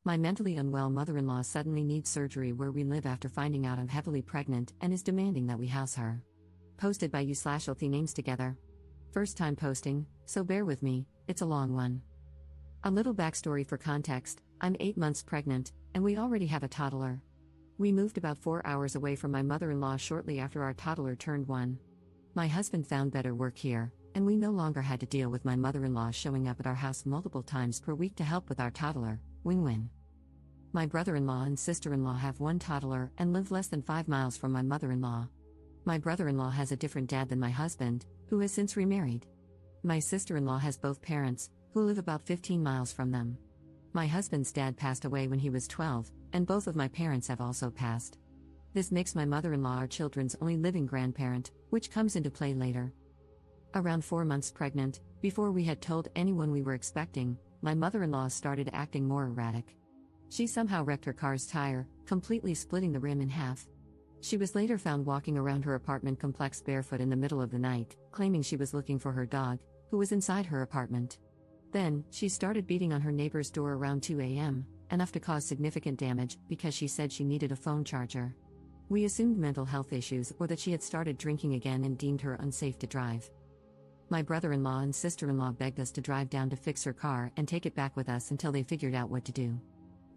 My mentally unwell mother-in-law suddenly needs surgery where we live after finding out I'm heavily pregnant and is demanding that we house her. Posted by you/Althea names together. First time posting, so bear with me, it's a long one. A little backstory for context: I'm 8 months pregnant, and we already have a toddler. We moved about 4 hours away from my mother-in-law shortly after our toddler turned 1. My husband found better work here, and we no longer had to deal with my mother-in-law showing up at our house multiple times per week to help with our toddler. Win-win. My brother-in-law and sister-in-law have 1 toddler and live less than 5 miles from my mother-in-law. My brother-in-law has a different dad than my husband, who has since remarried. My sister-in-law has both parents, who live about 15 miles from them. My husband's dad passed away when he was 12, and both of my parents have also passed. This makes my mother-in-law our children's only living grandparent, which comes into play later. Around 4 months pregnant, before we had told anyone we were expecting, my mother-in-law started acting more erratic. She somehow wrecked her car's tire, completely splitting the rim in half. She was later found walking around her apartment complex barefoot in the middle of the night, claiming she was looking for her dog, who was inside her apartment. Then, she started beating on her neighbor's door around 2 a.m., enough to cause significant damage because she said she needed a phone charger. We assumed mental health issues or that she had started drinking again and deemed her unsafe to drive. My brother-in-law and sister-in-law begged us to drive down to fix her car and take it back with us until they figured out what to do.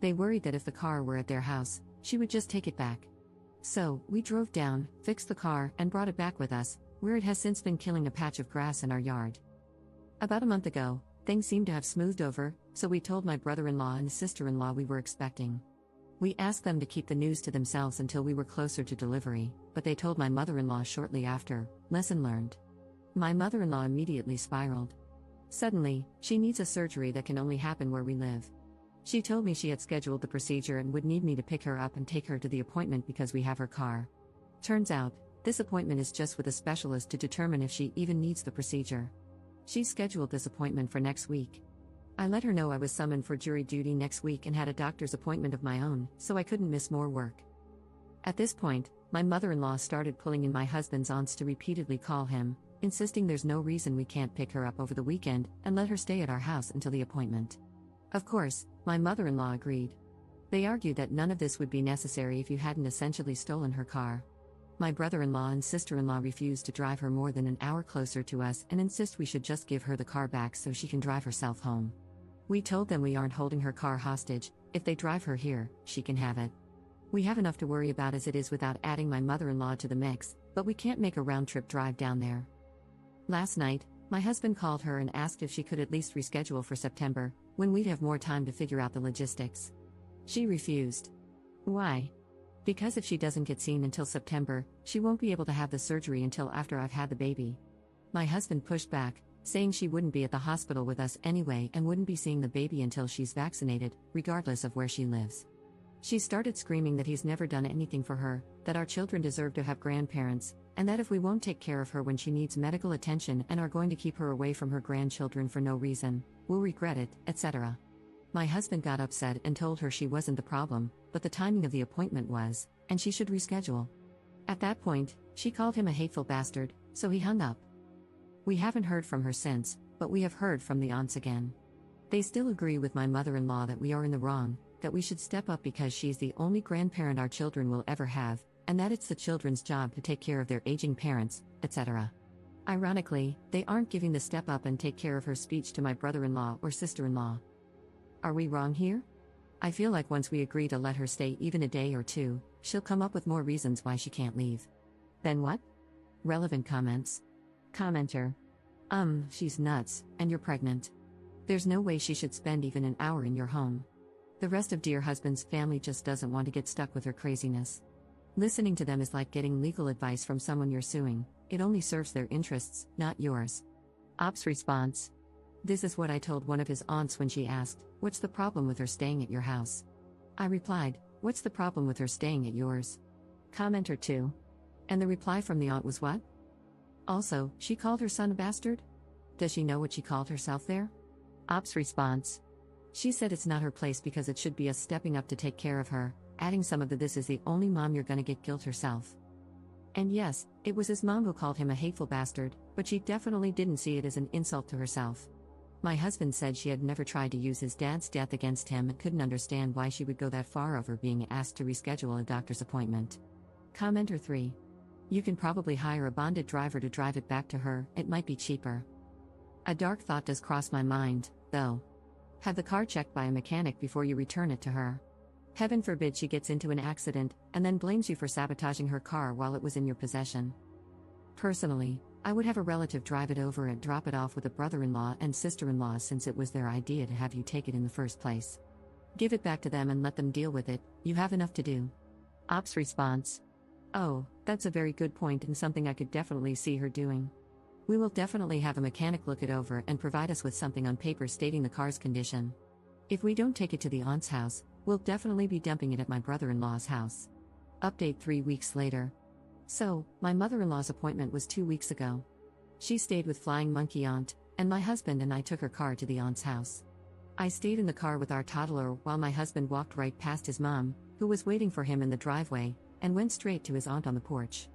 They worried that if the car were at their house, she would just take it back. So, we drove down, fixed the car, and brought it back with us, where it has since been killing a patch of grass in our yard. About a month ago, things seemed to have smoothed over, so we told my brother-in-law and sister-in-law we were expecting. We asked them to keep the news to themselves until we were closer to delivery, but they told my mother-in-law shortly after. Lesson learned. My mother-in-law immediately spiraled. Suddenly, she needs a surgery that can only happen where we live. She told me she had scheduled the procedure and would need me to pick her up and take her to the appointment because we have her car. Turns out, this appointment is just with a specialist to determine if she even needs the procedure. She scheduled this appointment for next week. I let her know I was summoned for jury duty next week and had a doctor's appointment of my own, so I couldn't miss more work. At this point, my mother-in-law started pulling in my husband's aunts to repeatedly call him, insisting there's no reason we can't pick her up over the weekend and let her stay at our house until the appointment. Of course, my mother-in-law agreed. They argued that none of this would be necessary if you hadn't essentially stolen her car. My brother-in-law and sister-in-law refused to drive her more than an hour closer to us and insist we should just give her the car back so she can drive herself home. We told them we aren't holding her car hostage. If they drive her here, she can have it. We have enough to worry about as it is without adding my mother-in-law to the mix, but we can't make a round-trip drive down there. Last night, my husband called her and asked if she could at least reschedule for September, when we'd have more time to figure out the logistics. She refused. Why? Because if she doesn't get seen until September, she won't be able to have the surgery until after I've had the baby. My husband pushed back, saying she wouldn't be at the hospital with us anyway and wouldn't be seeing the baby until she's vaccinated, regardless of where she lives. She started screaming that he's never done anything for her, that our children deserve to have grandparents, and that if we won't take care of her when she needs medical attention and are going to keep her away from her grandchildren for no reason, we'll regret it, etc. My husband got upset and told her she wasn't the problem, but the timing of the appointment was, and she should reschedule. At that point, she called him a hateful bastard, so he hung up. We haven't heard from her since, but we have heard from the aunts again. They still agree with my mother-in-law that we are in the wrong, that we should step up because she's the only grandparent our children will ever have, and that it's the children's job to take care of their aging parents, etc. Ironically, they aren't giving the step up and take care of her speech to my brother-in-law or sister-in-law. Are we wrong here? I feel like once we agree to let her stay even a day or two, she'll come up with more reasons why she can't leave. Then what? Relevant comments. Commenter. She's nuts, and you're pregnant. There's no way she should spend even an hour in your home. The rest of dear husband's family just doesn't want to get stuck with her craziness. Listening to them is like getting legal advice from someone you're suing. It only serves their interests, not yours. Op's response. This is what I told one of his aunts when she asked, "What's the problem with her staying at your house?" I replied, "What's the problem with her staying at yours?" Commenter 2. And the reply from the aunt was what? Also, she called her son a bastard? Does she know what she called herself there? Op's response. She said it's not her place because it should be us stepping up to take care of her, adding some of the "this is the only mom you're gonna get" guilt herself. And yes, it was his mom who called him a hateful bastard, but she definitely didn't see it as an insult to herself. My husband said she had never tried to use his dad's death against him and couldn't understand why she would go that far over being asked to reschedule a doctor's appointment. Commenter 3. You can probably hire a bonded driver to drive it back to her, it might be cheaper. A dark thought does cross my mind, though. Have the car checked by a mechanic before you return it to her. Heaven forbid she gets into an accident, and then blames you for sabotaging her car while it was in your possession. Personally, I would have a relative drive it over and drop it off with a brother-in-law and sister-in-law since it was their idea to have you take it in the first place. Give it back to them and let them deal with it, you have enough to do. Ops response. Oh, that's a very good point and something I could definitely see her doing. We will definitely have a mechanic look it over and provide us with something on paper stating the car's condition. If we don't take it to the aunt's house, we'll definitely be dumping it at my brother-in-law's house. Update 3 weeks later. So, my mother-in-law's appointment was 2 weeks ago. She stayed with Flying Monkey Aunt, and my husband and I took her car to the aunt's house. I stayed in the car with our toddler while my husband walked right past his mom, who was waiting for him in the driveway, and went straight to his aunt on the porch.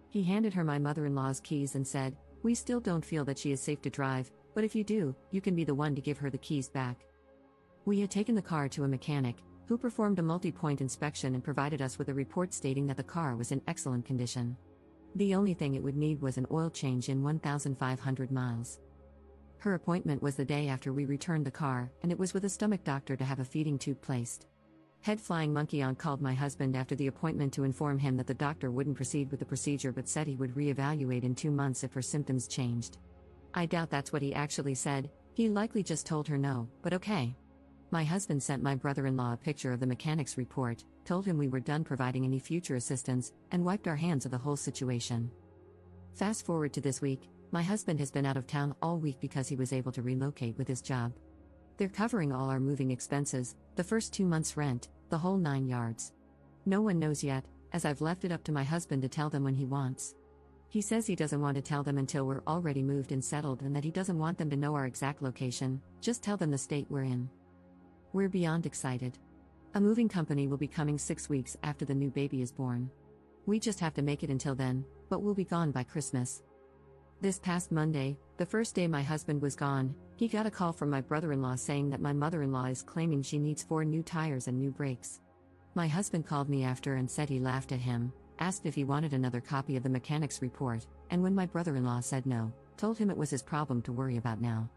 He handed her my mother-in-law's keys and said, "We still don't feel that she is safe to drive, but if you do, you can be the one to give her the keys back." We had taken the car to a mechanic, who performed a multi-point inspection and provided us with a report stating that the car was in excellent condition. The only thing it would need was an oil change in 1,500 miles. Her appointment was the day after we returned the car, and it was with a stomach doctor to have a feeding tube placed. Head Flying Monkey Aunt called my husband after the appointment to inform him that the doctor wouldn't proceed with the procedure but said he would reevaluate in 2 months if her symptoms changed. I doubt that's what he actually said, he likely just told her no, but okay. My husband sent my brother-in-law a picture of the mechanic's report, told him we were done providing any future assistance, and wiped our hands of the whole situation. Fast forward to this week, my husband has been out of town all week because he was able to relocate with his job. They're covering all our moving expenses, the first 2 months' rent, the whole 9 yards. No one knows yet, as I've left it up to my husband to tell them when he wants. He says he doesn't want to tell them until we're already moved and settled and that he doesn't want them to know our exact location, just tell them the state we're in. We're beyond excited. A moving company will be coming 6 weeks after the new baby is born. We just have to make it until then, but we'll be gone by Christmas. This past Monday, the first day my husband was gone, he got a call from my brother-in-law saying that my mother-in-law is claiming she needs 4 new tires and new brakes. My husband called me after and said he laughed at him, asked if he wanted another copy of the mechanic's report, and when my brother-in-law said no, told him it was his problem to worry about now.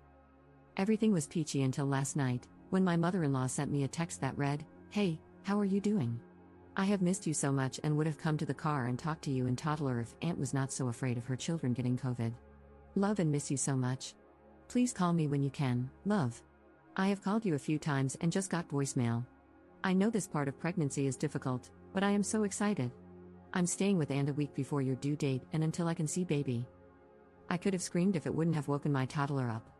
Everything was peachy until last night, when my mother-in-law sent me a text that read, "Hey, how are you doing? I have missed you so much and would have come to the car and talked to you and toddler if Aunt was not so afraid of her children getting COVID. Love and miss you so much. Please call me when you can, love. I have called you a few times and just got voicemail. I know this part of pregnancy is difficult, but I am so excited. I'm staying with Aunt a week before your due date and until I can see baby." I could have screamed if it wouldn't have woken my toddler up.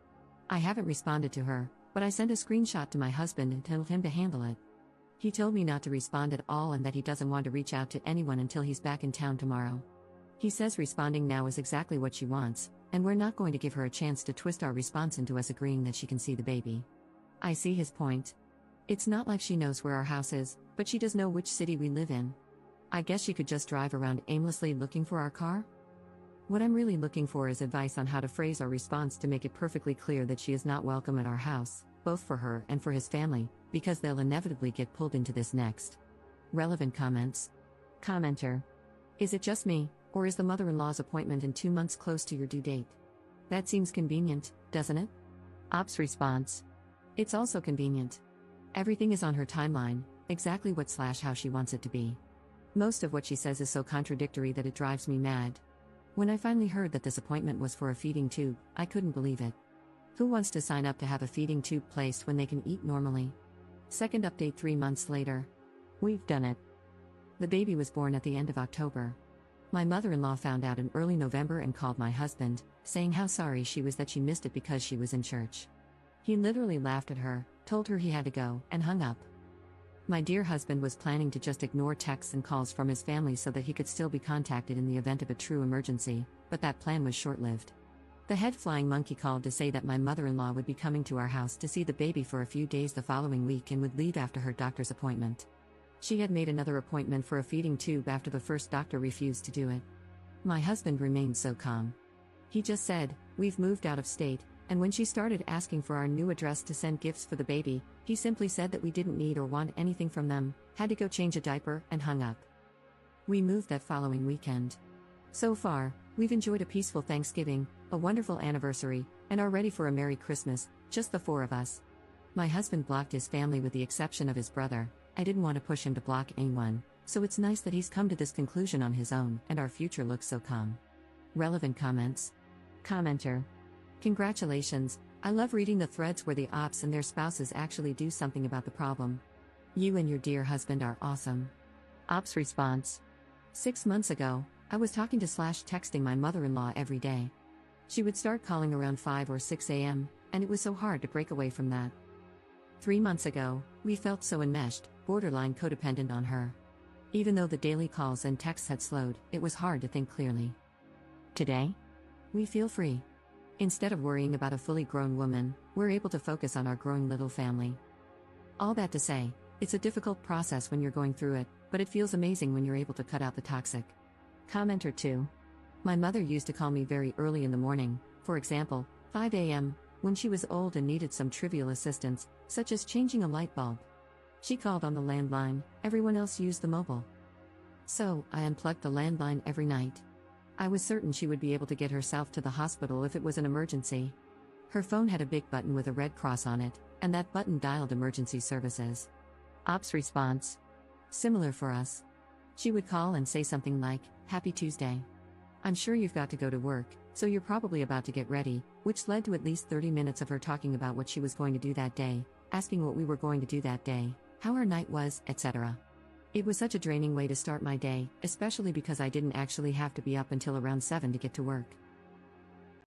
I haven't responded to her, but I sent a screenshot to my husband and told him to handle it. He told me not to respond at all and that he doesn't want to reach out to anyone until he's back in town tomorrow. He says responding now is exactly what she wants, and we're not going to give her a chance to twist our response into us agreeing that she can see the baby. I see his point. It's not like she knows where our house is, but she does know which city we live in. I guess she could just drive around aimlessly looking for our car? What I'm really looking for is advice on how to phrase our response to make it perfectly clear that she is not welcome at our house, both for her and for his family, because they'll inevitably get pulled into this next. Relevant comments. Commenter. Is it just me, or is the mother-in-law's appointment in 2 months close to your due date? That seems convenient, doesn't it? Ops response. It's also convenient. Everything is on her timeline, exactly what/how she wants it to be. Most of what she says is so contradictory that it drives me mad. When I finally heard that this appointment was for a feeding tube, I couldn't believe it. Who wants to sign up to have a feeding tube placed when they can eat normally? Second update 3 months later. We've done it. The baby was born at the end of October. My mother-in-law found out in early November and called my husband, saying how sorry she was that she missed it because she was in church. He literally laughed at her, told her he had to go, and hung up. My dear husband was planning to just ignore texts and calls from his family so that he could still be contacted in the event of a true emergency, but that plan was short-lived. The head Flying Monkey called to say that my mother-in-law would be coming to our house to see the baby for a few days the following week and would leave after her doctor's appointment. She had made another appointment for a feeding tube after the first doctor refused to do it. My husband remained so calm. He just said, "We've moved out of state, and when she started asking for our new address to send gifts for the baby, he simply said that we didn't need or want anything from them, had to go change a diaper, and hung up. We moved that following weekend. So far, we've enjoyed a peaceful Thanksgiving, a wonderful anniversary, and are ready for a Merry Christmas, just the four of us. My husband blocked his family with the exception of his brother. I didn't want to push him to block anyone, so it's nice that he's come to this conclusion on his own, and our future looks so calm. Relevant comments. Commenter. Congratulations, I love reading the threads where the ops and their spouses actually do something about the problem. You and your dear husband are awesome. Ops response. 6 months ago, I was talking to / texting my mother-in-law every day. She would start calling around 5 or 6 a.m., and it was so hard to break away from that. 3 months ago, we felt so enmeshed, borderline codependent on her. Even though the daily calls and texts had slowed, it was hard to think clearly. Today? We feel free. Instead of worrying about a fully grown woman, we're able to focus on our growing little family. All that to say, it's a difficult process when you're going through it, but it feels amazing when you're able to cut out the toxic. Commenter 2. My mother used to call me very early in the morning, for example, 5 a.m., when she was old and needed some trivial assistance, such as changing a light bulb. She called on the landline, everyone else used the mobile. So, I unplugged the landline every night. I was certain she would be able to get herself to the hospital if it was an emergency. Her phone had a big button with a red cross on it, and that button dialed emergency services. Ops response. Similar for us. She would call and say something like, "Happy Tuesday. I'm sure you've got to go to work, so you're probably about to get ready," which led to at least 30 minutes of her talking about what she was going to do that day, asking what we were going to do that day, how our night was, etc. It was such a draining way to start my day, especially because I didn't actually have to be up until around 7 to get to work.